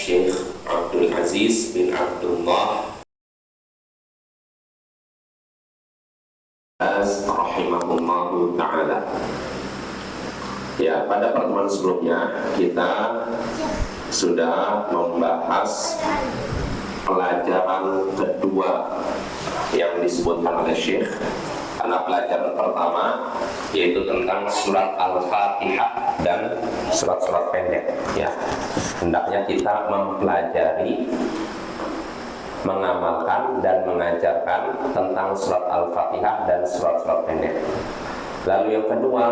Syekh Abdul Aziz bin Abdullah rahimahullahu ta'ala. Ya, pada pertemuan sebelumnya kita sudah membahas pelajaran kedua yang disebutkan oleh Syekh. Karena pelajaran pertama yaitu tentang surat Al-Fatihah dan surat-surat pendek. Ya, hendaknya kita mempelajari, mengamalkan dan mengajarkan tentang surat Al-Fatihah dan surat-surat pendek. Lalu yang kedua,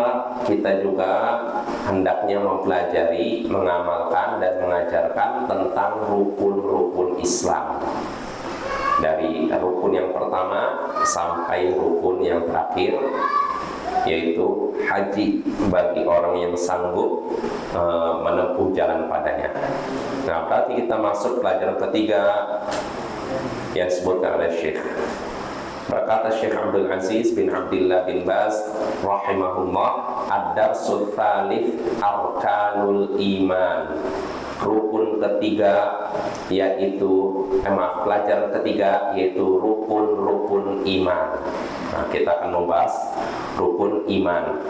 kita juga hendaknya mempelajari, mengamalkan dan mengajarkan tentang rukun-rukun Islam. Dari rukun yang pertama sampai rukun yang terakhir, yaitu haji bagi orang yang sanggup menempuh jalan padanya. Nah, berarti kita masuk pelajaran ketiga yang disebutkan oleh Syekh. Berkata Syekh Abdul Aziz bin Abdullah bin Baz rahimahullah, ad-darsul tsalits arkanul iman. Rukun ketiga yaitu pelajaran ketiga yaitu rukun-rukun iman. Nah, kita akan membahas rukun iman.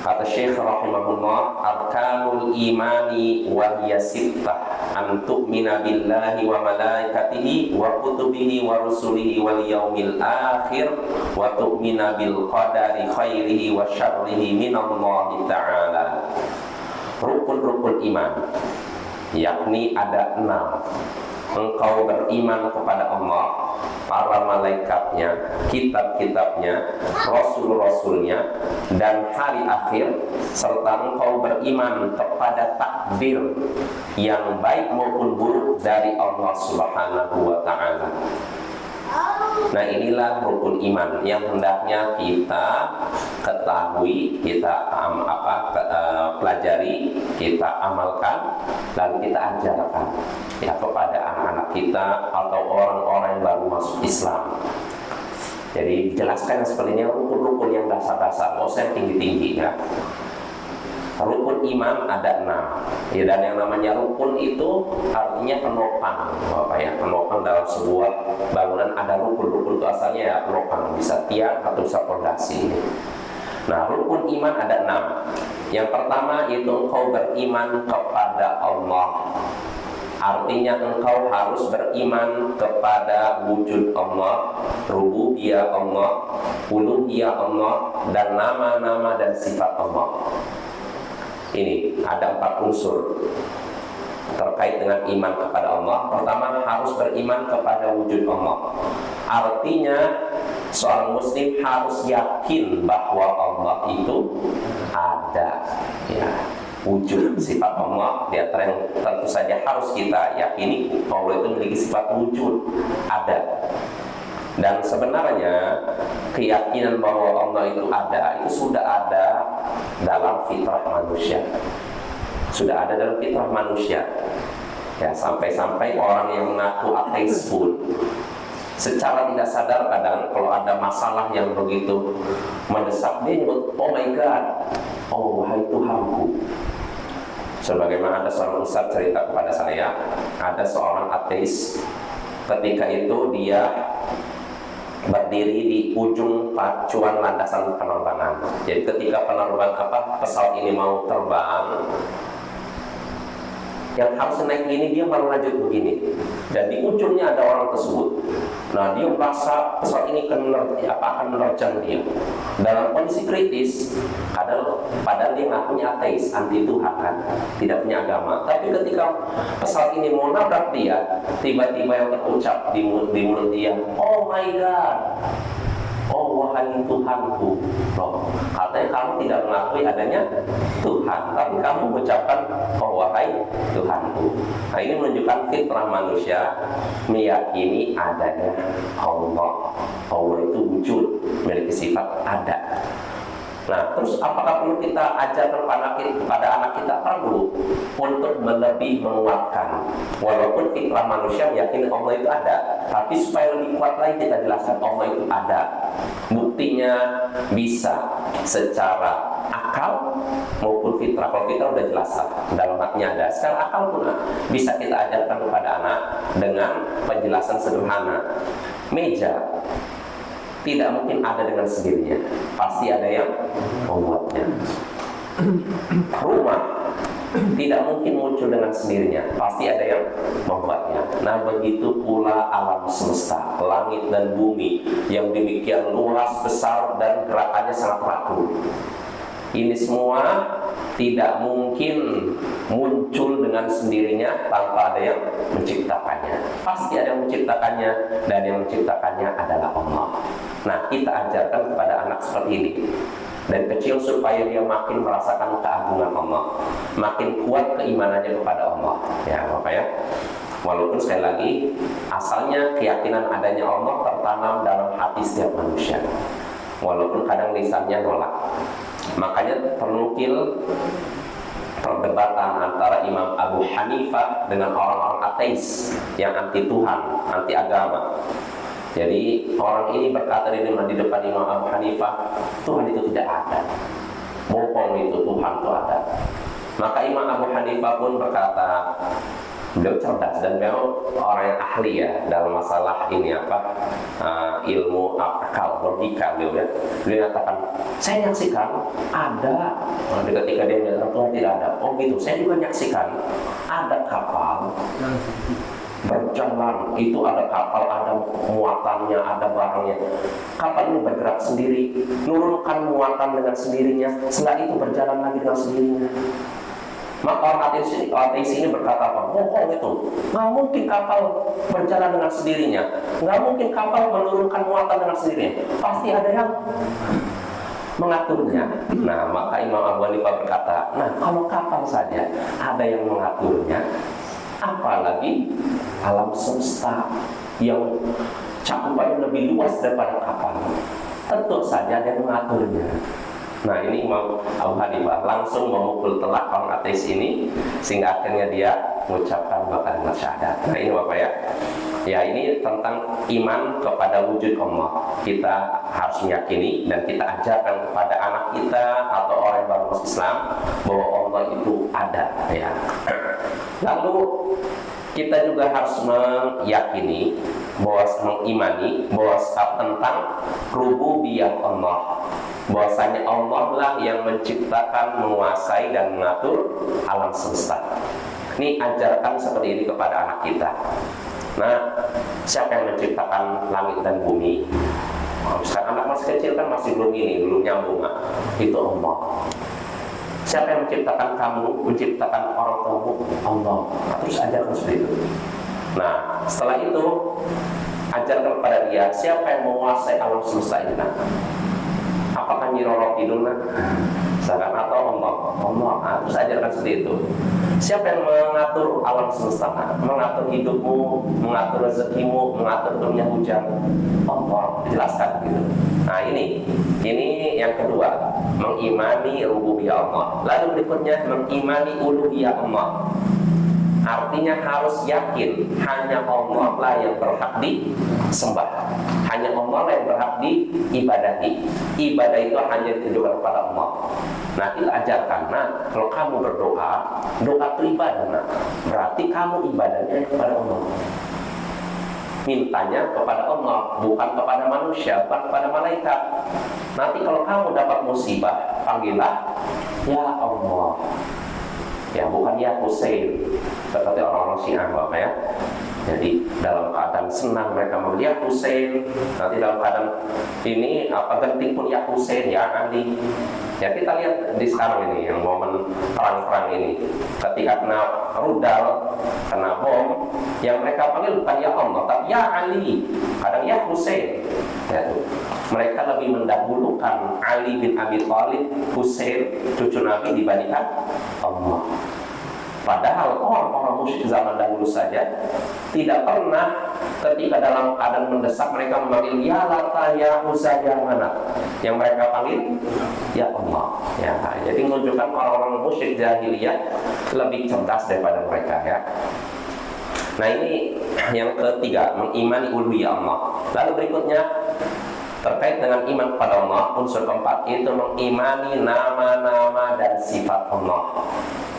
Kata Syekh rahimahullah, arkanul imani wa hiya sittah, an tu'mina billahi wa malaikatihi wa kutubihi wa rusulihi wal yaumil akhir wa tu'mina bil qadari khairihi wa syarrihi minallahi ta'ala. Rukun-rukun iman yakni ada 6. Engkau beriman kepada Allah, para malaikatnya, kitab-kitabnya, rasul-rasulnya, dan hari akhir, serta engkau beriman kepada takdir yang baik maupun buruk dari Allah Subhanahu wa ta'ala. Nah, inilah rukun iman yang hendaknya kita ketahui, kita pelajari, kita amalkan, lalu kita ajarkan ya kepada anak-anak kita atau orang-orang yang baru masuk Islam. Jadi jelaskan seperti ini, rukun-rukun yang dasar-dasar, mau saya tinggi-tinggi ya. Rukun iman ada 6 ya, dan yang namanya rukun itu artinya penopang, Bapak ya. Penopang dalam sebuah bangunan ada rukun itu asalnya ya penopang, bisa tiang atau bisa fondasi. Nah, rukun iman ada 6. Yang pertama itu engkau beriman kepada Allah. Artinya engkau harus beriman kepada wujud Allah, rububiyah Allah, uluhiyah Allah, dan nama-nama dan sifat Allah. Ini ada 4 unsur terkait dengan iman kepada Allah. Pertama, harus beriman kepada wujud Allah. Artinya seorang muslim harus yakin bahwa Allah itu ada ya. Wujud sifat Allah di antara yang tentu saja harus kita yakini, Allah itu memiliki sifat wujud, ada. Dan sebenarnya keyakinan bahwa Allah itu ada, itu sudah ada dalam fitrah manusia. Sudah ada dalam fitrah manusia. Ya, sampai-sampai orang yang mengaku ateis pun secara tidak sadar kadang kalau ada masalah yang begitu mendesak, dia nyebut, oh my God, oh wahai Tuhanku. Sebagaimana ada seorang ustaz cerita kepada saya, ada seorang ateis, ketika itu dia berdiri di ujung pacuan landasan penerbangan. Jadi ketika pesawat ini mau terbang, yang harus naik ini dia malah lanjut begini, dan di ujungnya ada orang tersebut. Nah, dia merasa pesawat ini akan menerjang dia dalam kondisi kritis. Padahal dia ngakunya ateis, anti Tuhan kan, tidak punya agama. Tapi ketika pesawat ini mau nabrak dia, tiba-tiba yang terucap di mulut dia, oh my God, oh wahai Tuhanku. Loh, katanya kamu tidak mengakui adanya Tuhan, tapi kamu mengucapkan oh wahai Tuhanku. Nah, ini menunjukkan fitrah manusia meyakini adanya Allah. Allah itu wujud, memiliki sifat ada. Nah, terus apakah perlu kita ajarkan kepada anak kita? Perlu, untuk lebih menguatkan. Walaupun fitrah manusia yakin Allah itu ada, tapi supaya lebih kuat lagi kita jelaskan Allah itu ada. Buktinya bisa secara akal akal maupun fitrah. Kalau fitrah udah jelas lah, dalam hatinya ada. Sekarang akal pun bisa kita ajarkan kepada anak dengan penjelasan sederhana. Meja tidak mungkin ada dengan sendirinya, pasti ada yang membuatnya. Rumah tidak mungkin muncul dengan sendirinya, pasti ada yang membuatnya. Nah, begitu pula alam semesta, langit dan bumi yang demikian luas, besar, dan gerakannya sangat teratur. Ini semua tidak mungkin muncul dengan sendirinya tanpa ada yang menciptakannya. Pasti ada yang menciptakannya, dan yang menciptakannya adalah Allah. Nah, kita ajarkan kepada anak seperti ini dari kecil supaya dia makin merasakan keagungan Allah, makin kuat keimanannya kepada Allah. Ya, Bapak ya. Walaupun sekali lagi asalnya keyakinan adanya Allah tertanam dalam hati setiap manusia, walaupun kadang lisannya nolak. Makanya ternukil perdebatan antara Imam Abu Hanifah dengan orang-orang ateis yang anti Tuhan, anti agama. Jadi orang ini berkata di depan Imam Abu Hanifah, Tuhan itu tidak ada, bohong itu, Tuhan itu ada. Maka Imam Abu Hanifah pun berkata, beliau cerdas dan beliau orang yang ahli ya dalam masalah ini ilmu akal, logika. Beliau katakan, saya nyaksikan ada. Ketika dia melihat Tuhan tidak ada, oh gitu, saya juga nyaksikan ada kapal berjalan, itu ada kapal, ada muatannya, ada barangnya. Kapal ini bergerak sendiri, nurunkan muatan dengan sendirinya, setelah itu berjalan lagi dengan sendirinya. Maka orang ateis ini berkata apa? Bohong itu, nggak mungkin kapal berjalan dengan sendirinya, nggak mungkin kapal menurunkan muatan dengan sendirinya, pasti ada yang mengaturnya. Nah, maka Imam Abu Hanifah berkata, nah kalau kapal saja ada yang mengaturnya, apalagi alam semesta yang cakupannya lebih luas daripada kapal, tentu saja ada yang mengaturnya. Nah, ini Imam Abu Hanifah langsung memukul telak orang ateis ini, sehingga akhirnya dia mengucapkan kalimat syahadat. Nah, ini Bapak ya. Ya, ini tentang iman kepada wujud Allah. Kita harus meyakini dan kita ajarkan kepada anak kita atau orang yang baru masuk Islam bahwa Allah itu ada ya. Lalu kita juga harus meyakini bahwa mengimani bahwa tentang rububiyah Allah, bahwasanya Allah lah yang menciptakan, menguasai dan mengatur alam semesta. Ini ajarkan seperti ini kepada anak kita. Nah, siapa yang menciptakan langit dan bumi? Sekarang anak masih kecil kan masih belum nyambung. Itu Allah. Siapa yang menciptakan kamu, menciptakan orang tuamu? Allah. Terus ajarkan seperti itu. Nah, setelah itu ajarkan kepada dia siapa yang menguasai alam semesta ini. Apakah Nyi Roro Kidul misalkan, atau Allah? Terus ajarkan seperti itu. Siapa yang mengatur alam semesta, mengatur hidupmu, mengatur rezekimu, mengatur turunnya hujan? Allah. Jelaskan gitu. Nah, ini yang kedua, mengimani rububiyah Allah. Lalu berikutnya mengimani uluhiyah Allah. Artinya harus yakin hanya Allah lah yang berhak disembah, hanya Allah lah yang berhak diibadahi. Ibadah itu hanya ditujukan kepada Allah. Nah, kita ajarkan, nah kalau kamu berdoa, doa itu ibadah, nah berarti kamu ibadahnya kepada Allah, mintanya kepada Allah, bukan kepada manusia, bukan kepada malaikat. Nanti kalau kamu dapat musibah, panggillah ya Allah, ya bukan ya Hussein seperti orang-orang Syiah Bapak ya. Jadi dalam keadaan senang mereka memanggil ya Hussein, nanti dalam keadaan ini genting pun ya Hussein, ya Ali. Ya, kita lihat di sekarang ini yang momen perang-perang ini, ketika kena rudal, kena bom, yang mereka panggil bukan ya Allah, tapi ya Ali, kadang ya Hussein. Ya, mereka lebih mendahulukan Ali bin Abi Thalib, Hussein, cucu Nabi, dibandingkan Allah. Padahal orang-orang musyrik zaman dahulu saja tidak pernah ketika dalam keadaan mendesak mereka memanggil ya Lata, ya Uzza, ya Manat. Yang mereka panggil ya Allah. Ya, jadi menunjukkan orang-orang musyrik jahiliyah lebih cerdas daripada mereka ya. Nah, ini yang ketiga, mengimani uluhiyah Allah. Lalu berikutnya Terkait dengan iman kepada Allah, unsur keempat itu mengimani nama-nama dan sifat Allah.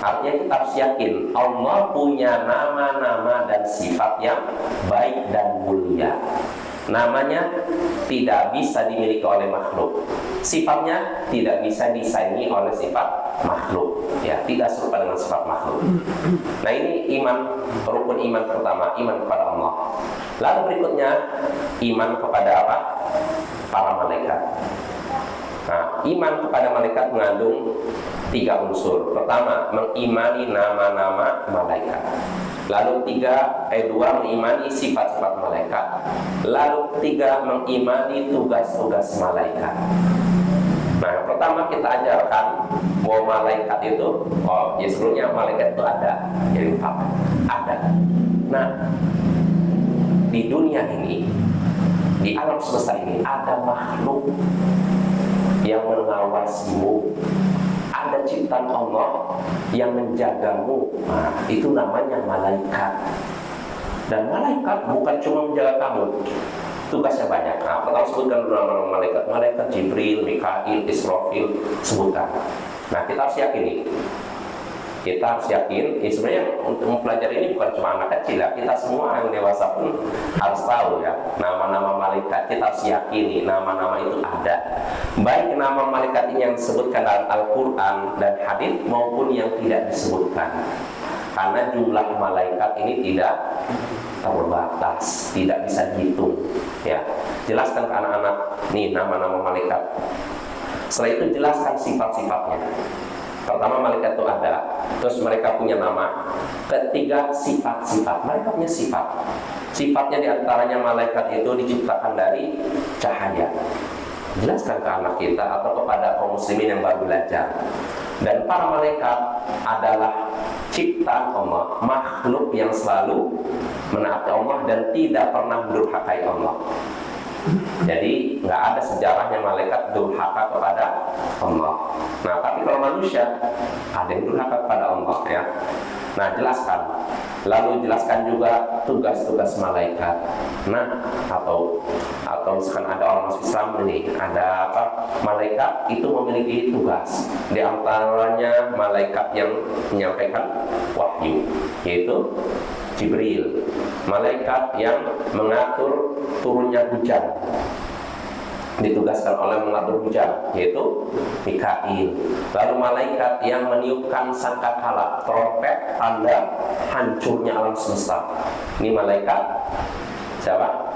Artinya kita harus yakin Allah punya nama-nama dan sifat yang baik dan mulia. Namanya tidak bisa dimiliki oleh makhluk, sifatnya tidak bisa disaingi oleh sifat makhluk, ya, tidak serupa dengan sifat makhluk. Nah, ini iman, rukun iman pertama, iman kepada Allah. Lalu berikutnya iman kepada apa? Para malaikat. Nah, iman kepada malaikat mengandung 3 unsur. Pertama, mengimani nama-nama malaikat. Lalu 2 mengimani sifat-sifat malaikat. Lalu 3 mengimani tugas-tugas malaikat. Nah, pertama kita ajarkan bahwa malaikat itu, ya sebelumnya malaikat itu ada, jadi ada. Nah, di dunia ini, di alam semesta ini ada makhluk yang mengawasimu, ada ciptaan Allah yang menjagamu. Nah, itu namanya malaikat. Dan malaikat bukan cuma menjaga kamu, tugasnya banyak. Nah, pertama sebutkan nama-nama malaikat. Malaikat Jibril, Mikail, Israfil, sebutkan. Nah, kita harus yakin. Kita harus yakin, sebenarnya untuk mempelajari ini bukan cuma anak kecil ya, kita semua yang dewasa pun harus tahu ya, nama-nama malaikat. Kita harus yakini nama-nama itu ada, baik nama malaikat ini yang disebutkan dalam Al-Quran dan hadis maupun yang tidak disebutkan, karena jumlah malaikat ini tidak terbatas, tidak bisa dihitung ya. Jelaskan ke anak-anak nih nama-nama malaikat, setelah itu jelaskan sifat-sifatnya. Pertama, malaikat itu ada, terus mereka punya nama. Ketiga, sifat-sifat. Mereka punya sifat. Sifatnya diantaranya malaikat itu diciptakan dari cahaya. Jelaskan ke anak kita atau kepada kaum muslimin yang baru belajar. Dan para malaikat adalah ciptaan Allah, makhluk yang selalu menaati Allah dan tidak pernah mendurhakai Allah. Jadi nggak ada sejarahnya malaikat durhaka kepada Allah. Nah, tapi kalau manusia ada yang durhaka kepada Allah ya. Nah, jelaskan. Lalu jelaskan juga tugas-tugas malaikat. Nah, atau misalkan ada orang masuk Islam ini, ada apa? Malaikat itu memiliki tugas. Di antaranya malaikat yang menyampaikan wahyu, yaitu Jibril, malaikat yang mengatur turunnya hujan, ditugaskan oleh mengatur hujan, yaitu Mikail. Lalu malaikat yang meniupkan sangkakala, trompet, tanda hancurnya alam semesta. Ini malaikat siapa?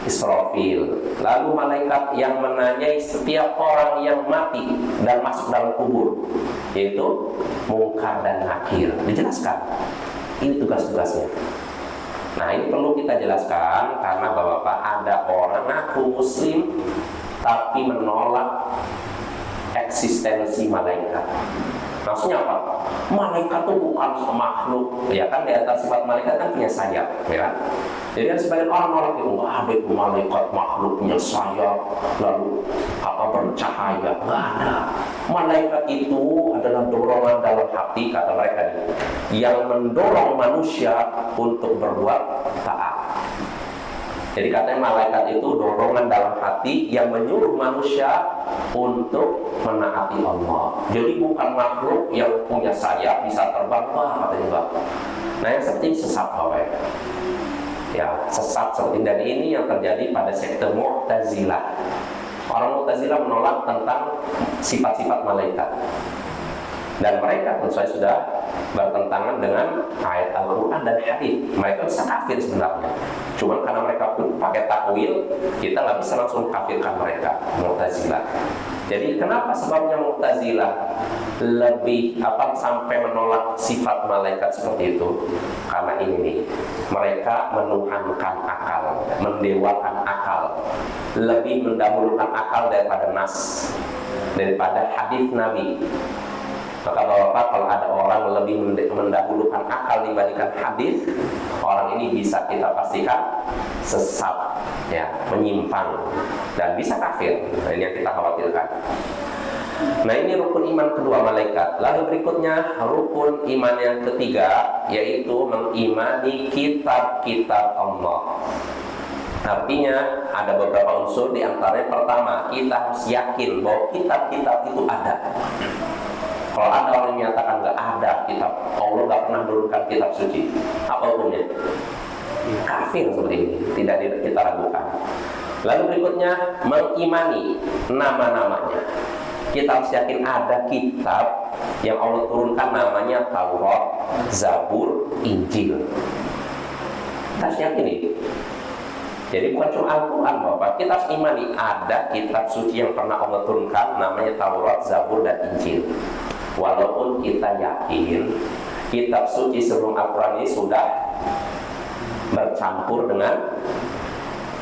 Israfil. Lalu malaikat yang menanyai setiap orang yang mati dan masuk dalam kubur, yaitu Munkar dan Nakir. Dijelaskan. Ini tugas-tugasnya. Nah, ini perlu kita jelaskan karena Bapak-bapak, ada orang ngaku muslim tapi menolak eksistensi malaikat. Maksudnya apa? Malaikat itu bukan makhluk. Ya kan, di atas sifat malaikat kan punya sayap, ya kan? Jadi kan sebagian orang nolak itu, nggak ada itu malaikat makhluk punya sayap, lalu apa bercahaya. Nggak ada. Malaikat itu adalah dorongan dalam hati, kata mereka, yang mendorong manusia untuk berbuat taat. Jadi katanya malaikat itu dorongan dalam hati yang menyuruh manusia untuk menaati Allah. Jadi bukan makhluk yang punya sayap bisa terbang, katanya. Nah, yang seperti ini sesat, Bapak. Ya, sesat seperti ini yang terjadi pada sekte Mu'tazilah. Orang Mu'tazilah menolak tentang sifat-sifat malaikat. Dan mereka tentu saja sudah bertentangan dengan ayat Al-Quran dan hadis. Mereka bisa kafir sebenarnya. Cuman karena mereka pun pakai takwil, kita nggak bisa langsung kafirkan mereka, Mu'tazilah. Jadi kenapa sebabnya Mu'tazilah lebih sampai menolak sifat malaikat seperti itu? Karena ini nih, mereka menuhankan akal, mendewakan akal, lebih mendahulukan akal daripada nas, daripada hadis Nabi. Maka Bapak, kalau ada orang lebih mendahulukan akal dibandingkan hadis, orang ini bisa kita pastikan sesat, ya, menyimpang dan bisa kafir. Nah, ini yang kita khawatirkan. Nah, ini rukun iman kedua malaikat. Lalu berikutnya rukun iman yang ketiga, yaitu mengimani kitab-kitab Allah. Artinya ada beberapa unsur, di antaranya pertama, kita harus yakin bahwa kitab-kitab itu ada. Kalau ada orang yang menyatakan nggak ada kitab, Allah nggak pernah menurunkan kitab suci, apa hukumnya? Kafir seperti ini, tidak kita ragukan. Lalu berikutnya, mengimani nama-namanya. Kita harus yakin ada kitab yang Allah turunkan, namanya Taurat, Zabur, Injil. Kita harus yakin ini. Jadi bukan cuma Al-Quran, Bapak. Kita harus imani ada kitab suci yang pernah Allah turunkan, namanya Taurat, Zabur, dan Injil. Walaupun kita yakin kitab suci sebelum Al-Quran ini sudah bercampur dengan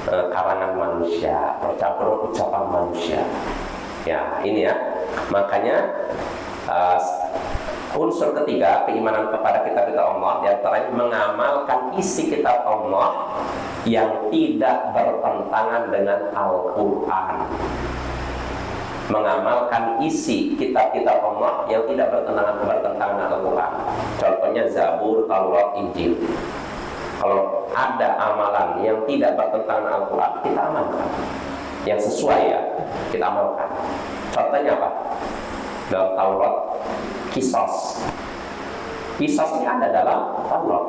karangan manusia, bercampur dengan ucapan manusia. Ya, ini ya. Makanya unsur ketiga, keimanan kepada kitab-kitab Allah, diantaranya mengamalkan isi kitab Allah yang tidak bertentangan dengan Al-Quran. Mengamalkan isi kitab-kitab Allah yang tidak bertentangan dengan Al-Quran. Contohnya Zabur, Taurat, Injil. Kalau ada amalan yang tidak bertentangan dengan Al-Quran, kita amalkan. Yang sesuai ya, kita amalkan. Contohnya apa? Dalam Taurat, kisos. Kisos ini ada dalam Taurat.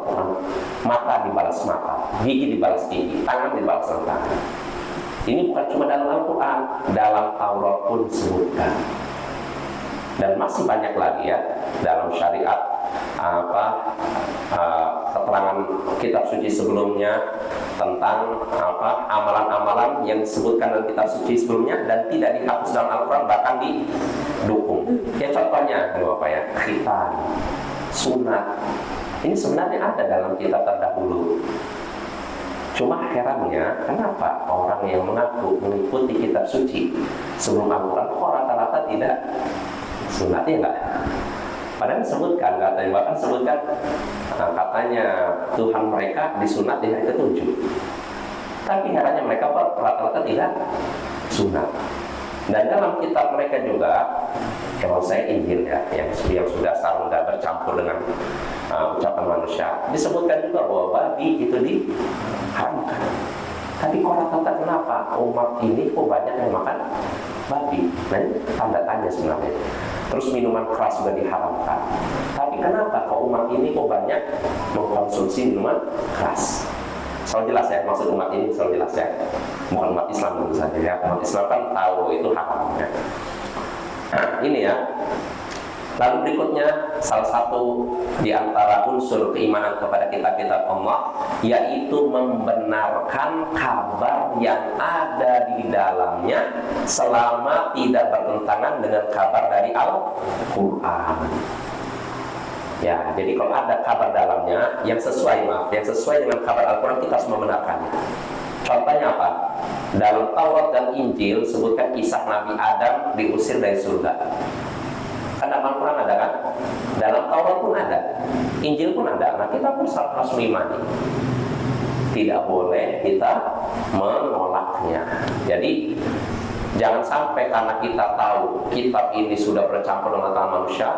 Mata dibalas mata, gigi dibalas gigi, tangan dibalas tangan. Ini bukan cuma dalam Al-Quran, dalam Taurat pun disebutkan. Dan masih banyak lagi ya dalam syariat, keterangan kitab suci sebelumnya tentang amalan-amalan yang disebutkan dalam kitab suci sebelumnya dan tidak dihapus dalam Al-Quran, bahkan didukung. Ya contohnya, Bapak ya, khitan, sunat. Ini sebenarnya ada dalam kitab terdahulu. Cuma herannya, kenapa orang yang mengaku mengikuti kitab suci sebelum Al-Quran kok rata-rata tidak sunat, ya enggak? Padahal disebutkan, bahkan sebutkan katanya Tuhan mereka disunat di hari ke-7. Tapi herannya mereka rata-rata tidak sunat. Dan dalam kitab mereka juga, kalau saya Injil ya, yang sudah bercampur dengan ucapan manusia, disebutkan juga bahwa babi itu diharamkan. Tapi orang kata kenapa umat ini kok banyak yang makan babi? Nah, ini tanda tanya sebenarnya. Terus minuman keras juga diharamkan. Tapi kenapa kok umat ini kok banyak mengkonsumsi minuman keras? Selalu jelas ya, maksud umat ini selalu jelas ya. Bukan umat Islam tentu saja ya. Umat Islam kan tahu itu haram ya. Nah, ini ya. Lalu berikutnya, salah satu di antara unsur keimanan kepada kitab-kitab Allah, yaitu membenarkan kabar yang ada di dalamnya selama tidak bertentangan dengan kabar dari Al-Quran. Ya, jadi kalau ada kabar dalamnya yang sesuai dengan kabar Al-Quran, kita harus membenarkannya. Contohnya apa? Dalam Taurat dan Injil sebutkan kisah Nabi Adam diusir dari surga. Karena Al-Quran ada kan? Dalam Taurat pun ada, Injil pun ada. Nah, kita pun harus mengimani. Tidak boleh kita menolaknya. Jadi jangan sampai karena kita tahu kitab ini sudah bercampur dengan tangan manusia,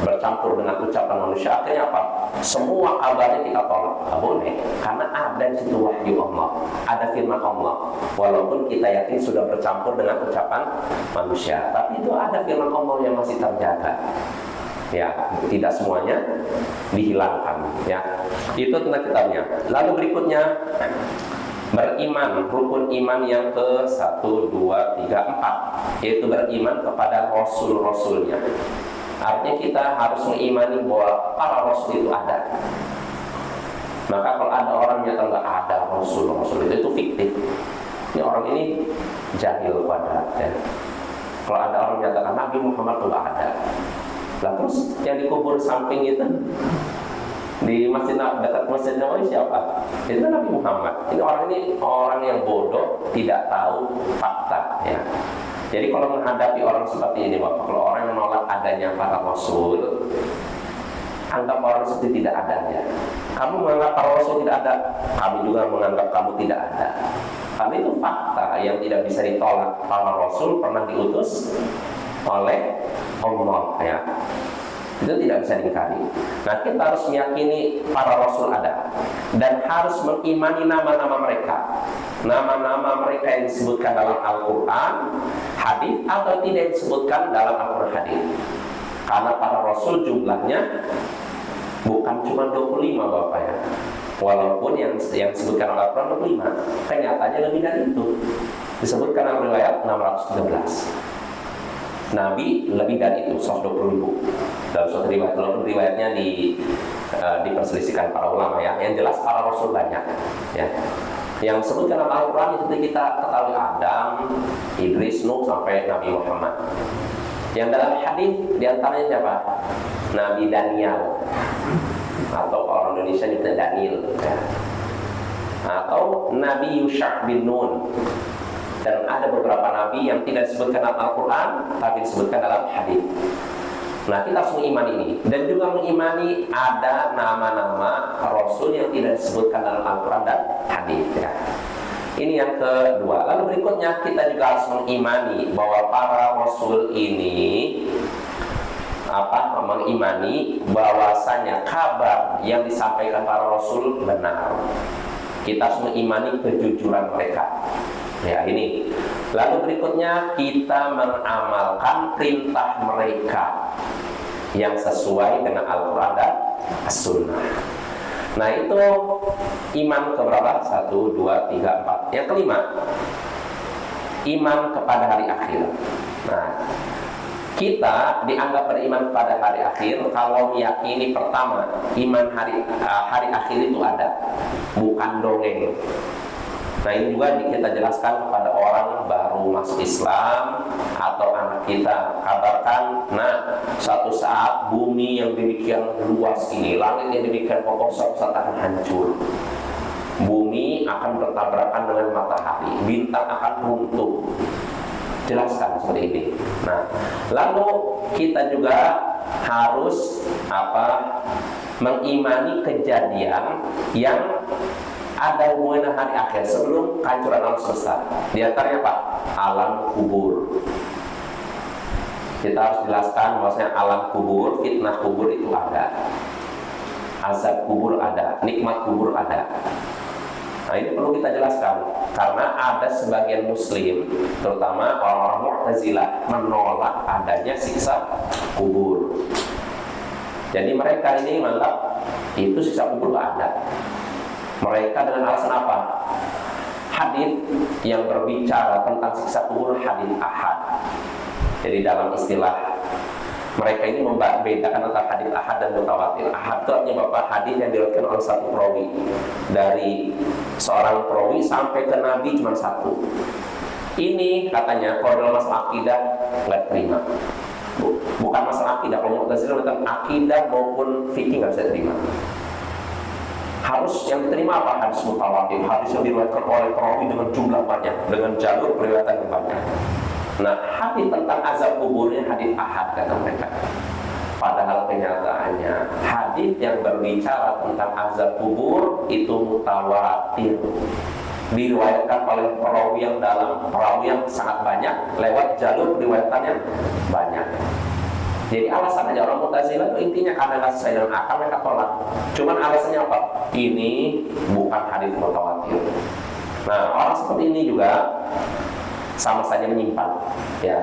bercampur dengan ucapan manusia, akhirnya apa? Semua kabarnya kita tolak. Nggak boleh, karena ada di situ wahyu Allah, ada firman Allah. Walaupun kita yakin sudah bercampur dengan ucapan manusia, tapi itu ada firman Allah yang masih terjaga. Ya, tidak semuanya dihilangkan. Ya, itu tentang kitabnya. Lalu berikutnya, beriman, rukun iman yang ke 1, 2, 3, 4, yaitu beriman kepada Rasul-Rasulnya. Artinya kita harus mengimani bahwa para Rasul itu ada. Maka kalau ada orang yang nggak ada Rasul itu fiktif. Ini orang ini jahil pada ya. Kalau ada orang yang nyatakan Nabi Muhammad itu nggak ada. Lah terus yang dikubur samping itu di masjid dekat Masjid Nabawi siapa? Itu Nabi Muhammad. Ini orang yang bodoh, tidak tahu fakta ya. Jadi kalau menghadapi orang seperti ini, Bapak, kalau orang yang menolak adanya para Rasul, anggap orang seperti tidak adanya. Kamu menganggap para Rasul tidak ada, kami juga menganggap kamu tidak ada. Karena itu fakta yang tidak bisa ditolak. Para Rasul pernah diutus oleh Allah ya. Itu tidak bisa diingkari. Nah, kita harus meyakini para rasul ada dan harus mengimani nama-nama mereka. Nama-nama mereka yang disebutkan dalam Al-Quran, hadis, atau tidak disebutkan dalam Al-Quran, hadis. Karena para rasul jumlahnya bukan cuma 25 Bapak ya. Walaupun yang disebutkan oleh Al-Quran 25, kenyataannya lebih dari itu. Disebutkan dalam riwayat 613. Nabi lebih dari itu, 120.000 dalam suatu riwayat. Walaupun riwayatnya diperselisihkan para ulama ya. Yang jelas para rasul banyak ya. Yang disebutkan dalam Al-Quran itu kita ketahui Adam, Idris, Nuh, sampai Nabi Muhammad. Yang dalam hadis diantaranya siapa? Nabi Daniel, atau orang Indonesia itu Daniel ya. Atau Nabi Yusha bin Nun. Dan ada beberapa nabi yang tidak disebutkan dalam Al-Quran tapi disebutkan dalam hadis. Nah, kita harus mengimani ini. Dan juga mengimani ada nama-nama rasul yang tidak disebutkan dalam Al-Quran dan hadis ya. Ini yang kedua. Lalu berikutnya kita juga harus mengimani bahwa para rasul ini mengimani bahwasanya kabar yang disampaikan para rasul benar. Kita harus mengimani kejujuran mereka. Ya, ini. Lalu berikutnya kita mengamalkan perintah mereka yang sesuai dengan Al-Quran dan As-Sunnah. Nah, itu iman keberapa? 1, 2, 3, 4. Yang kelima, iman kepada hari akhir. Nah, kita dianggap beriman pada hari akhir kalau meyakini pertama, iman hari akhir itu ada, bukan dongeng. Nah, ini juga kita jelaskan kepada orang baru masuk Islam atau anak kita, kabarkan, nah, suatu saat bumi yang demikian luas ini, langit yang demikian kokoh suatu saat akan hancur. Bumi akan bertabrakan dengan matahari, bintang akan runtuh. Jelaskan seperti ini. Nah, lalu kita juga harus mengimani kejadian yang ada hubungan hari akhir sebelum kehancuran alam semesta. Di antaranya apa? Alam kubur. Kita harus jelaskan bahwasanya alam kubur, fitnah kubur itu ada, azab kubur ada, nikmat kubur ada. Nah, ini perlu kita jelaskan karena ada sebagian muslim, terutama orang-orang Mu'tazilah, menolak adanya siksa kubur. Jadi mereka ini menganggap itu siksa kubur tidak ada. Mereka dengan alasan apa? Hadis yang berbicara tentang siksa kubur hadis ahad. Jadi dalam istilah mereka ini membedakan antara hadis ahad dan mutawatir. Ahad itu artinya Bapak, hadis yang diriwayatkan oleh satu perawi. Dari seorang perawi sampai ke Nabi cuma satu. Ini katanya kalau dalam masalah akidah nggak terima. Bukan masalah akidah, kalau Mu'tazilah tentang akidah maupun fikih nggak bisa terima. Harus yang diterima apa? Hadis mutawatir, hadis yang diriwayatkan oleh perawi dengan jumlah banyak, dengan jalur periwayatan yang banyak. Nah, hadis tentang azab kuburnya hadis ahad kata mereka. Padahal kenyataannya hadis yang berbicara tentang azab kubur itu mutawatir, diriwayatkan oleh perawi yang sangat banyak, lewat jalur periwayatan yang banyak. Jadi alasan aja orang Mu'tazilah itu intinya karena nggak sesuai dengan akal mereka tolak. Cuman alasannya apa? Ini bukan hadis mutawatir. Nah, orang seperti ini juga sama saja menyimpang, ya,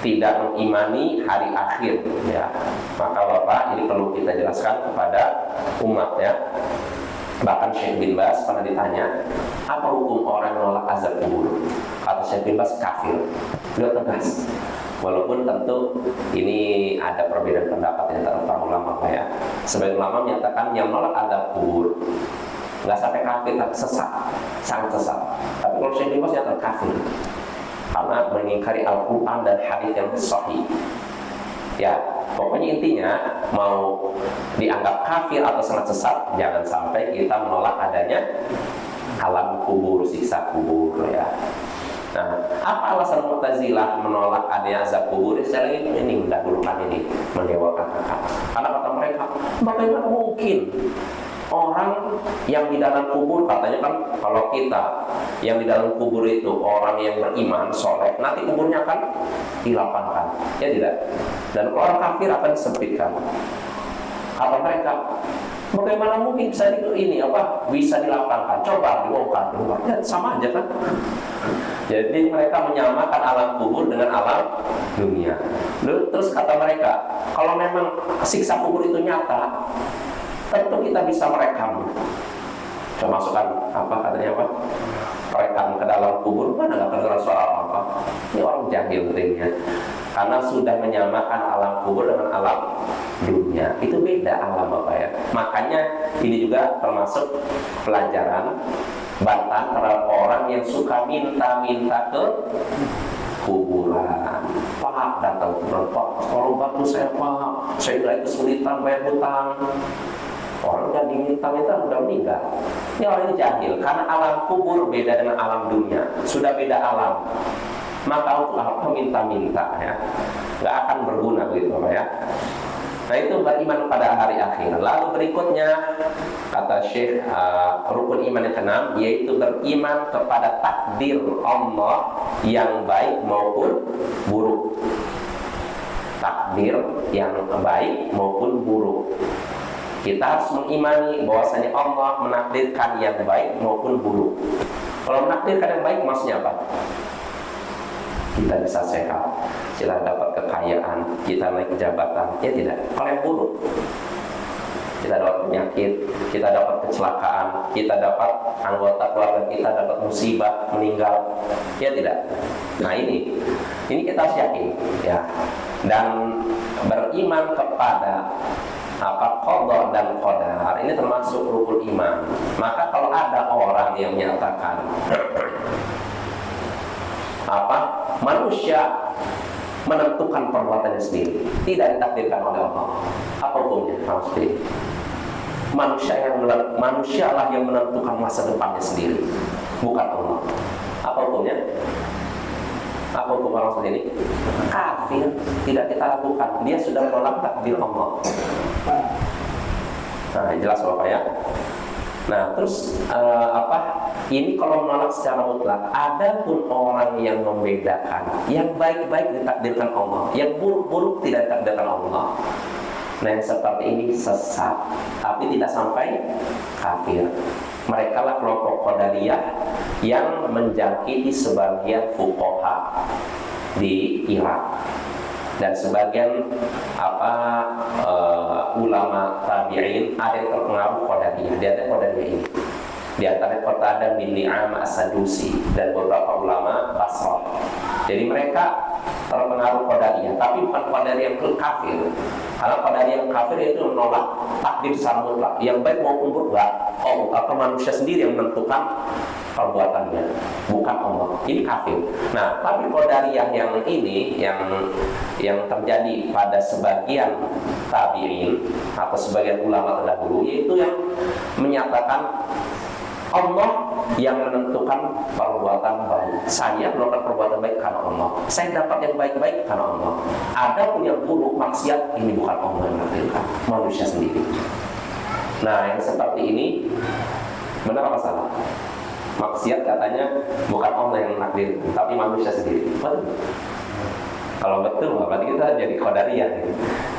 tidak mengimani hari akhir, ya. Maka Bapak, ini perlu kita jelaskan kepada umat, ya. Bahkan Syekh bin Baz pernah ditanya, apa hukum orang menolak azab kubur? Kata Syekh bin Baz, kafir. Beliau tegas. Walaupun tentu ini ada perbedaan pendapat antara para ulama, Pak, ya. Sebagian ulama menyatakan yang menolak azab kubur nggak sampai kafir, tapi sesat, sangat sesat. Tapi kalau Syekh bin Baz nyatakan kafir karena mengingkari Al-Quran dan hadis yang sahih. Ya, pokoknya intinya mau dianggap kafir atau sangat sesat, jangan sampai kita menolak adanya alam kubur, siksa kubur, ya. Nah, apa alasan Mu'tazilah menolak adanya azab kubur? Saya ini mendahulukan ini, mendewakan akal. Karena kata mereka, bagaimana mungkin orang yang di dalam kubur, katanya kan kalau kita yang di dalam kubur itu orang yang beriman, soleh, nanti kuburnya akan dilapangkan, ya tidak? Dan orang kafir akan disempitkan. Kata mereka, bagaimana mungkin bisa bisa dilapangkan? Coba dibongkar. Ya, sama aja kan? Jadi mereka menyamakan alam kubur dengan alam dunia. Terus kata mereka, kalau memang siksa kubur itu nyata, tentu kita bisa merekam. Coba masukkan rekam ke dalam kubur, mana nggak kedengaran suara apa-apa. Ini orang jahil intinya, karena sudah menyamakan alam kubur dengan alam dunia. Itu beda alam Bapak ya. Makanya ini juga termasuk pelajaran bantahan terhadap orang yang suka minta-minta ke kuburan. Pak, datang kuburan, Pak, tolong bantu saya Pak, saya lagi kesulitan bayar hutang. Orang udah diminta-minta udah meninggal. Ini orang ini jahil, karena alam kubur beda dengan alam dunia. Sudah beda alam, maka untuk apa minta-minta ya? Nggak akan berguna begitu Pak ya. Nah itu beriman pada hari akhir. Lalu berikutnya kata Syekh, rukun iman yang keenam yaitu beriman kepada takdir Allah yang baik maupun buruk. Takdir yang baik maupun buruk. Kita harus mengimani bahwasanya Allah menakdirkan yang baik maupun buruk. Kalau menakdirkan yang baik maksudnya apa? Kita bisa sehat, kita dapat kekayaan, kita naik jabatan, ya tidak. Kalau yang buruk, kita dapat penyakit, kita dapat kecelakaan, kita dapat anggota keluarga kita dapat musibah, meninggal, ya tidak. Nah ini kita harus yakin, ya. Dan beriman kepada qada dan qadar ini termasuk rukun iman. Maka kalau ada orang yang menyatakan manusia menentukan perbuatannya sendiri, tidak ditakdirkan oleh Allah, apa hukumnya? Manusialah yang menentukan masa depannya sendiri, bukan Allah. Apa hukumnya? Apa hukum orang seperti ini? Kafir, tidak kita lakukan. Dia sudah menolak takdir Allah. Nah, jelas Bapak ya. Nah, terus ini kalau menolak secara mutlak. Ada pun orang yang membedakan, yang baik-baik ditakdirkan Allah, yang buruk-buruk tidak ditakdirkan Allah. Nah, yang seperti ini sesat, tapi tidak sampai kafir. Mereka lah kelompok Qadariyah yang menjangkiti sebagian fuqaha di Irak dan sebagian ulama tabi'in ada yang terpengaruh Qadariyah. Di antara Qadariyah ini, di antara Qatadah bin Ni'am As-Sadusi dan beberapa ulama Basrah. Jadi mereka terpengaruh Qadariyah, tapi bukan Qadariyah yang kafir. Karena Qadariyah yang kafir itu menolak takdir secara mutlak, yang baik maupun buruk. Manusia sendiri yang menentukan perbuatannya, bukan Allah. Ini kafir. Nah, tapi Qadariyah yang ini yang terjadi pada sebagian tabi'in atau sebagian ulama terdahulu, yaitu yang menyatakan Allah yang menentukan perbuatan baik. Saya melakukan perbuatan baik karena Allah. Saya dapat yang baik-baik karena Allah. Ada pun yang buruk, maksiat, ini bukan Allah yang menentukan, manusia sendiri. Nah, yang seperti ini benar apa salah? Maksiat katanya bukan Allah yang menakdirkan, tapi manusia sendiri. Betul? Kalau betul, berarti kita jadi Qadariyah.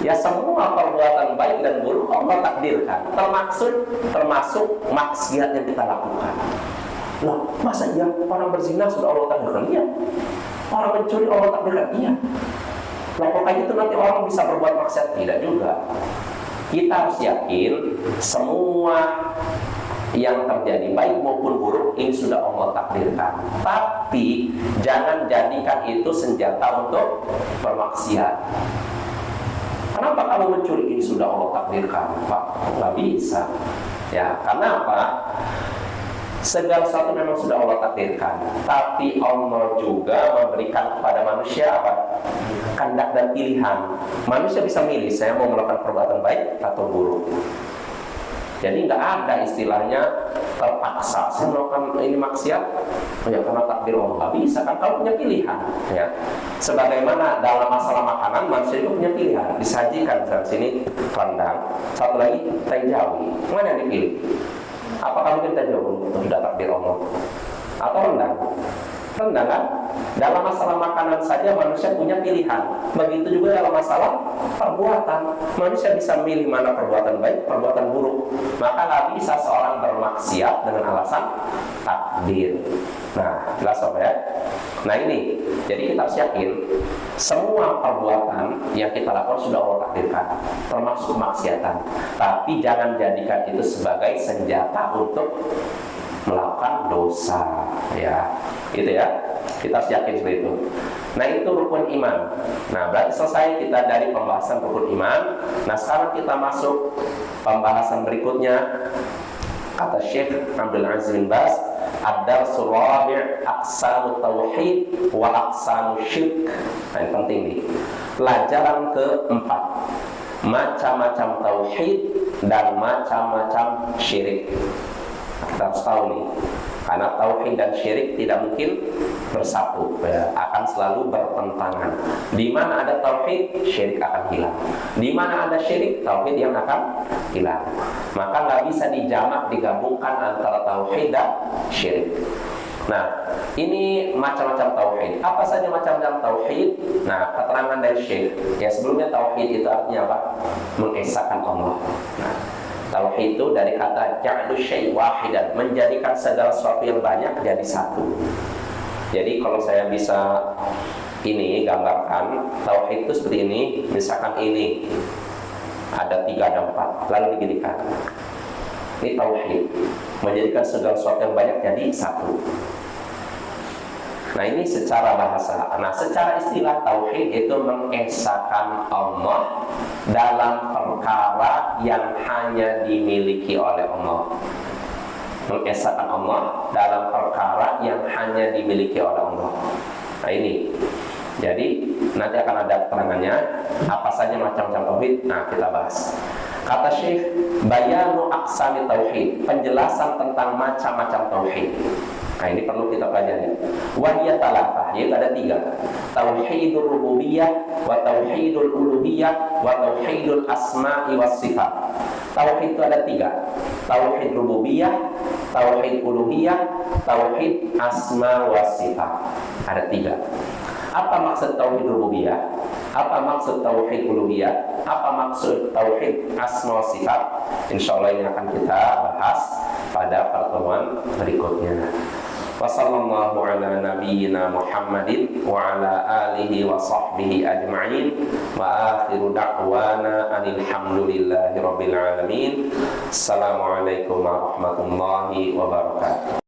Ya, semua perbuatan baik dan buruk Allah takdirkan, termasuk maksiat yang kita lakukan. Loh, masa iya orang berzina sudah Allah takdirkan? Iya. Orang mencuri Allah takdirkan? Iya. Nah, kayak itu nanti orang bisa berbuat maksiat? Tidak juga. Kita harus yakin semua yang terjadi baik maupun buruk ini sudah Allah takdirkan. Tapi jangan jadikan itu senjata untuk bermaksiat. Kenapa kamu mencuri? Ini sudah Allah takdirkan, Pak. Nggak bisa. Ya, karena apa? Segala sesuatu memang sudah Allah takdirkan, tapi Allah juga memberikan kepada manusia apa? Kehendak dan pilihan. Manusia bisa milih, saya mau melakukan perbuatan baik atau buruk. Jadi nggak ada istilahnya terpaksa. Saya melakukan ini maksiat, ya karena takdir Allah. Nggak bisa kan? Kalau punya pilihan, ya. Sebagaimana dalam masalah makanan, manusia itu punya pilihan. Disajikan di sini rendang, satu lagi teh jawi. Mana yang dipilih? Apakah mungkin teh jawi itu sudah takdir Allah? Atau rendang? Rendang kan? Dalam masalah makanan saja manusia punya pilihan. Begitu juga dalam masalah perbuatan. Manusia bisa memilih mana perbuatan baik, perbuatan buruk. Maka nggak bisa seorang bermaksiat dengan alasan takdir. Nah, jelas Sob ya. Nah ini, jadi kita harus yakin semua perbuatan yang kita lakukan sudah Allah takdirkan, termasuk maksiatan. Tapi jangan jadikan itu sebagai senjata untuk melakukan dosa, ya, gitu ya. Kita harus yakin seperti itu. Nah itu rukun iman. Nah berarti selesai kita dari pembahasan rukun iman. Nah sekarang kita masuk pembahasan berikutnya. Kata Syekh Abdul Aziz bin Baz, ad-darsul rabi' aqsamut tauhid wa aqsamus syirk. Nah ini penting nih. Pelajaran keempat, macam-macam tauhid dan macam-macam syirik. Kita harus tahu nih, karena tauhid dan syirik tidak mungkin bersatu, ya, akan selalu bertentangan. Di mana ada tauhid, syirik akan hilang. Di mana ada syirik, tauhid yang akan hilang. Maka nggak bisa dijamak, digabungkan antara tauhid dan syirik. Nah, ini macam-macam tauhid. Apa saja macam-macam tauhid? Nah, keterangan dari Syekh. Ya sebelumnya tauhid itu artinya apa? Mengesahkan Allah. Nah, tauhid itu dari kata ja'lu syai' wahidan, menjadikan segala sesuatu yang banyak jadi satu. Jadi kalau saya bisa ini gambarkan, tauhid itu seperti ini. Misalkan ini ada 3 ada 4, lalu diginikan. Ini tauhid, menjadikan segala sesuatu yang banyak jadi satu. Nah ini secara bahasa. Nah secara istilah tauhid itu mengesahkan Allah dalam perkara yang hanya dimiliki oleh Allah. Mengesahkan Allah dalam perkara yang hanya dimiliki oleh Allah. Nah ini. Jadi nanti akan ada keterangannya apa saja macam-macam tauhid. Nah kita bahas. Kata Syekh, bayanu aqsami tauhid, penjelasan tentang macam-macam tauhid. Nah ini perlu kita pelajari. Wahiyat talafah, yaitu ada 3. Tauhidul rububiyah, wa tauhidul uluhiyah, wa tauhidul asma'i was sifat. Tauhid itu ada 3. Tauhid rububiyah, tauhid uluhiyah, tauhid asma was sifat. Ada 3. Apa maksud tauhid rububiyah? Apa maksud tauhid uluhiyah? Apa maksud tauhid asma wa sifat? Insyaallah ini akan kita bahas pada pertemuan berikutnya. Wassallallahu ala nabiyyina Muhammadin wa ala alihi wa sahbihi ajma'in wa akhiru da'wana anil hamdulillahi rabbil alamin. Assalamualaikum warahmatullahi wabarakatuh.